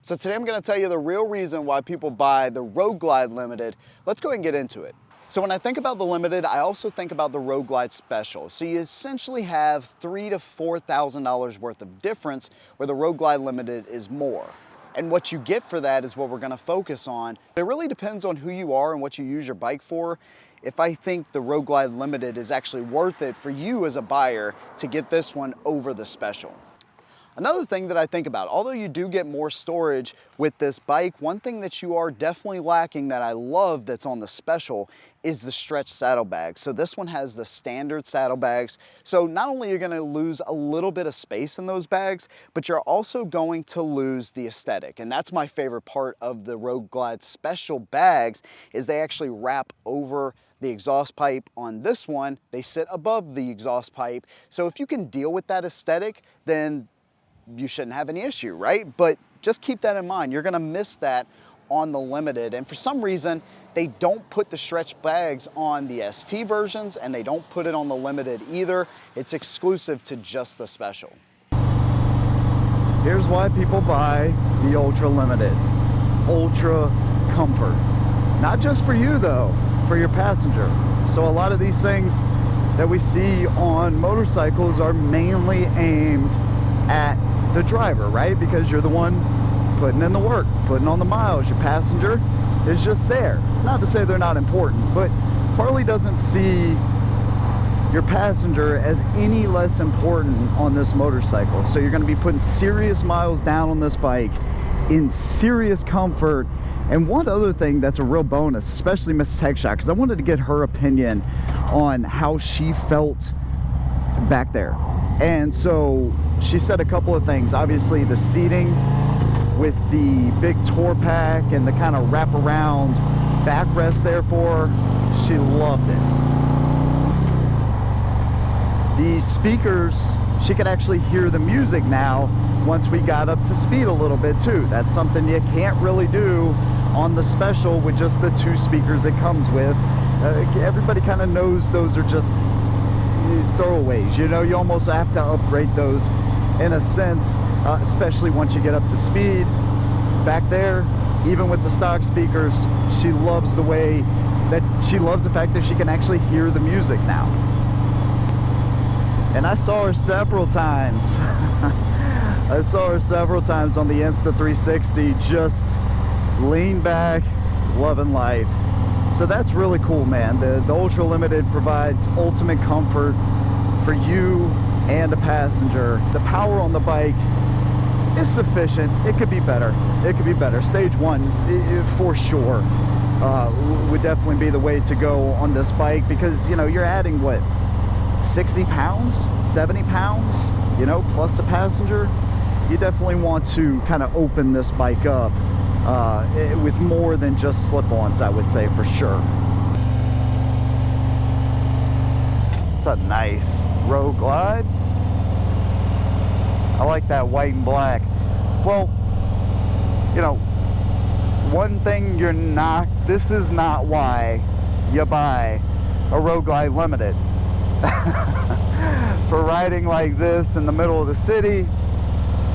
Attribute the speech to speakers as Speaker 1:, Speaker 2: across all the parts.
Speaker 1: So today I'm going to tell you the real reason why people buy the Road Glide Limited. Let's go ahead and get into it. So when I think about the Limited, I also think about the Road Glide Special. So you essentially have $3,000 to $4,000 worth of difference, where the Road Glide Limited is more. And what you get for that is what we're going to focus on. It really depends on who you are and what you use your bike for. If I think the Road Glide Limited is actually worth it for you as a buyer to get this one over the Special. Another thing that I think about, although you do get more storage with this bike, one thing that you are definitely lacking that I love that's on the Special is the stretch saddlebags. So this one has the standard saddlebags. So not only are you gonna lose a little bit of space in those bags, but you're also going to lose the aesthetic. And that's my favorite part of the Road Glide Special bags, is they actually wrap over the exhaust pipe. On this one, they sit above the exhaust pipe. So if you can deal with that aesthetic, then you shouldn't have any issue, right? But just keep that in mind. You're gonna miss that on the Limited. And for some reason, they don't put the stretch bags on the ST versions, and they don't put it on the Limited either. It's exclusive to just the Special. Here's why people buy the Ultra Limited. Ultra comfort. Not just for you though, for your passenger. So a lot of these things that we see on motorcycles are mainly aimed at the driver, right? Because you're the one putting in the work, putting on the miles. Your passenger is just there. Not to say they're not important, but Harley doesn't see your passenger as any less important on this motorcycle. So you're going to be putting serious miles down on this bike in serious comfort. And one other thing that's a real bonus, especially Mrs. Heckshot, because I wanted to get her opinion on how she felt back there. And so she said a couple of things. Obviously the seating with the big tour pack and the kind of wraparound backrest there for her, she loved it. The speakers, she could actually hear the music now once we got up to speed a little bit too. That's something you can't really do on the Special with just the two speakers it comes with. Everybody kind of knows those are just throwaways, you know. You almost have to upgrade those in a sense, especially once you get up to speed. Back there, even with the stock speakers, she loves the way that she loves the fact that she can actually hear the music now. And I saw her several times. I saw her several times on the Insta360, just lean back, loving life. So that's really cool, man. The Ultra Limited provides ultimate comfort for you and a passenger. The power on the bike is sufficient. It could be better. It could be better. Stage one, for sure, would definitely be the way to go on this bike, because, you know, you're adding, what, 60 pounds, 70 pounds, you know, plus a passenger. You definitely want to kind of open this bike up with more than just slip-ons, I would say, for sure. It's a nice Road Glide. I like that white and black. Well, you know, one thing this is not why you buy a Road Glide Limited. For riding like this in the middle of the city,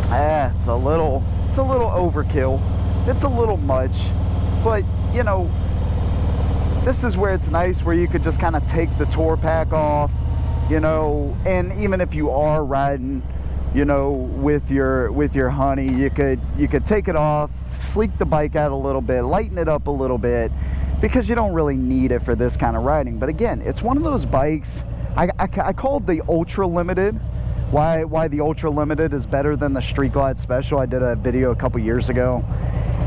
Speaker 1: it's a little overkill. It's a little much, but you know, this is where it's nice, where you could just kind of take the tour pack off, you know, and even if you are riding, you know, with your honey, you could take it off, sleek the bike out a little bit, lighten it up a little bit, because you don't really need it for this kind of riding. But again, it's one of those bikes, I called the Ultra Limited. Why the Ultra Limited is better than the Street Glide Special. I did a video a couple years ago,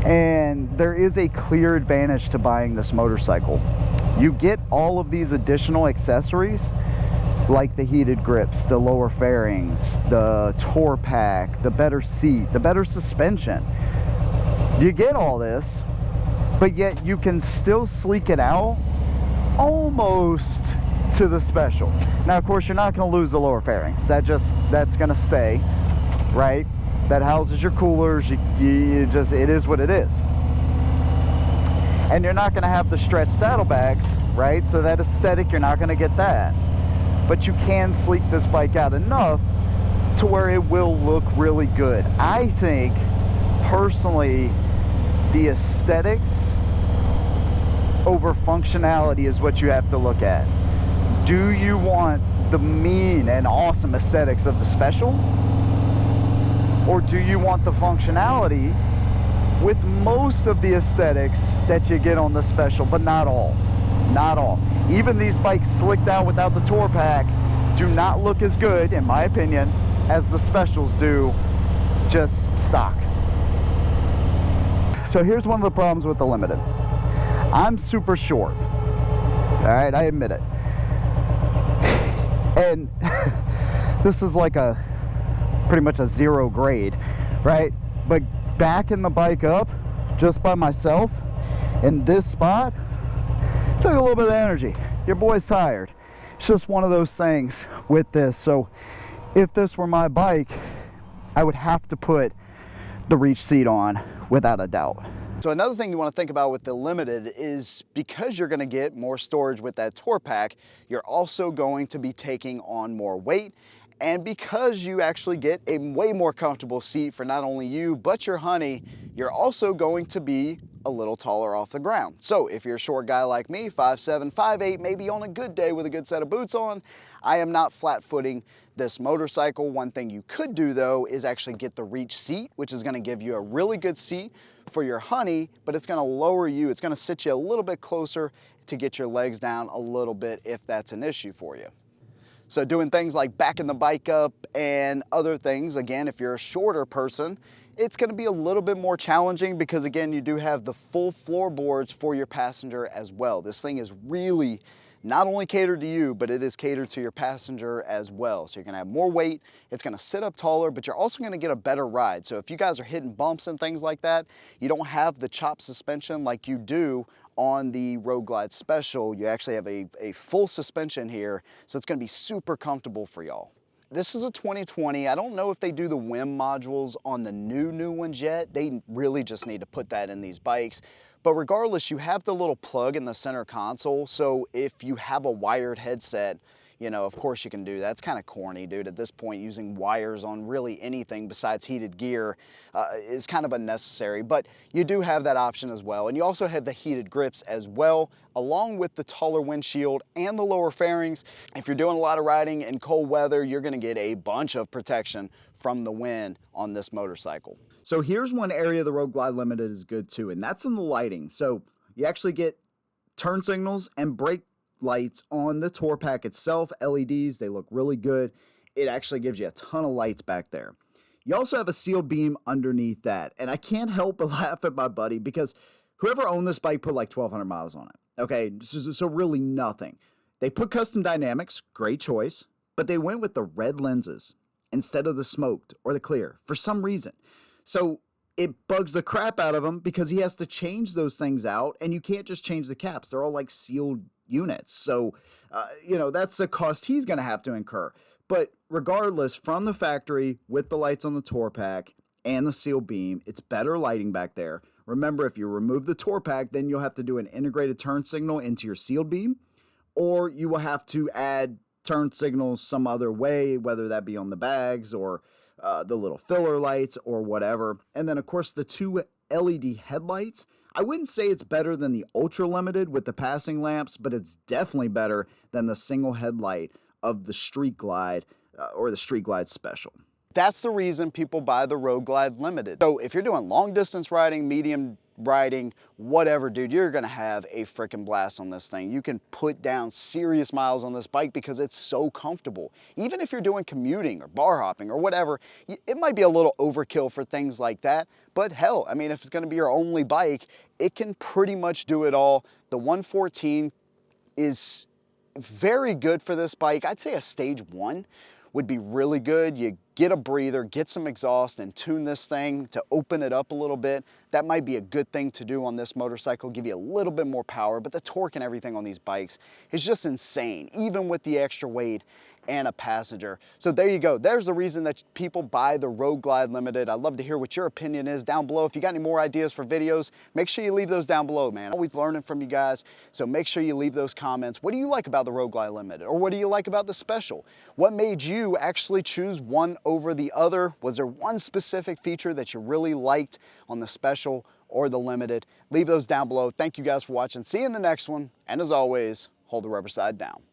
Speaker 1: and there is a clear advantage to buying this motorcycle. You get all of these additional accessories, like the heated grips, the lower fairings, the tour pack, the better seat, the better suspension. You get all this, but yet you can still sleek it out almost to the Special. Now, of course, you're not going to lose the lower fairings. That's going to stay, right? That houses your coolers. It is what it is. And you're not going to have the stretch saddlebags, right? So that aesthetic, you're not going to get that. But you can sleek this bike out enough to where it will look really good. I think personally, the aesthetics over functionality is what you have to look at. Do you want the mean and awesome aesthetics of the Special? Or do you want the functionality with most of the aesthetics that you get on the Special, but not all? Not all. Even these bikes slicked out without the tour pack do not look as good, in my opinion, as the Specials do just stock. So here's one of the problems with the Limited. I'm super short. All right, I admit it. And this is like pretty much a 0 grade, right? But backing the bike up just by myself in this spot took a little bit of energy. Your boy's tired. It's just one of those things with this. So if this were my bike, I would have to put the reach seat on without a doubt. So another thing you want to think about with the Limited is because you're going to get more storage with that tour pack, you're also going to be taking on more weight. And because you actually get a way more comfortable seat for not only you, but your honey, you're also going to be a little taller off the ground. So if you're a short guy like me, 5'7", 5'8", maybe on a good day with a good set of boots on, I am not flat-footing this motorcycle. One thing you could do though is actually get the reach seat, which is gonna give you a really good seat for your honey, but it's gonna lower you, it's gonna sit you a little bit closer to get your legs down a little bit if that's an issue for you. So doing things like backing the bike up and other things, again, if you're a shorter person, it's gonna be a little bit more challenging because again, you do have the full floorboards for your passenger as well. This thing is really not only catered to you, but it is catered to your passenger as well. So you're gonna have more weight, it's gonna sit up taller, but you're also gonna get a better ride. So if you guys are hitting bumps and things like that, you don't have the chop suspension like you do on the Road Glide Special. You actually have a full suspension here, so it's gonna be super comfortable for y'all. This is a 2020. I don't know if they do the WIM modules on the new ones yet. They really just need to put that in these bikes. But regardless, you have the little plug in the center console. So if you have a wired headset, you know, of course you can do that. It's kind of corny, dude. At this point, using wires on really anything besides heated gear is kind of unnecessary, but you do have that option as well. And you also have the heated grips as well, along with the taller windshield and the lower fairings. If you're doing a lot of riding in cold weather, you're gonna get a bunch of protection from the wind on this motorcycle. So here's one area the Road Glide Limited is good too, and that's in the lighting. So you actually get turn signals and brake lights on the tour pack itself, LEDs, they look really good. It actually gives you a ton of lights back there. You also have a sealed beam underneath that, and I can't help but laugh at my buddy because whoever owned this bike put like 1,200 miles on it. Okay, so really nothing. They put custom dynamics, great choice, but they went with the red lenses instead of the smoked or the clear for some reason. So it bugs the crap out of him because he has to change those things out, and you can't just change the caps. They're all like sealed units. So, you know, that's the cost he's going to have to incur. But regardless, from the factory with the lights on the tour pack and the seal beam, it's better lighting back there. Remember, if you remove the tour pack, then you'll have to do an integrated turn signal into your sealed beam, or you will have to add turn signals some other way, whether that be on the bags or the little filler lights or whatever. And then, of course, the two LED headlights. I wouldn't say it's better than the Ultra Limited with the passing lamps, but it's definitely better than the single headlight of the Street Glide or the Street Glide Special. That's the reason people buy the Road Glide Limited. So if you're doing long distance riding, medium riding, whatever, dude, you're gonna have a freaking blast on this thing. You can put down serious miles on this bike because it's so comfortable. Even if you're doing commuting or bar hopping or whatever, it might be a little overkill for things like that, but hell, I mean, if it's gonna be your only bike, it can pretty much do it all. The 114 is very good for this bike. I'd say a stage 1 would be really good. You get a breather, get some exhaust, and tune this thing to open it up a little bit. That might be a good thing to do on this motorcycle, give you a little bit more power, but the torque and everything on these bikes is just insane, even with the extra weight
Speaker 2: and a passenger. So there you go. There's the reason that people buy the Road Glide Limited. I'd love to hear what your opinion is down below. If you got any more ideas for videos, make sure you leave those down below, man. Always learning from you guys, so make sure you leave those comments. What do you like about the Road Glide Limited? Or what do you like about the Special? What made you actually choose one over the other? Was there one specific feature that you really liked on the Special or the Limited? Leave those down below. Thank you guys for watching. See you in the next one. And as always, hold the rubber side down.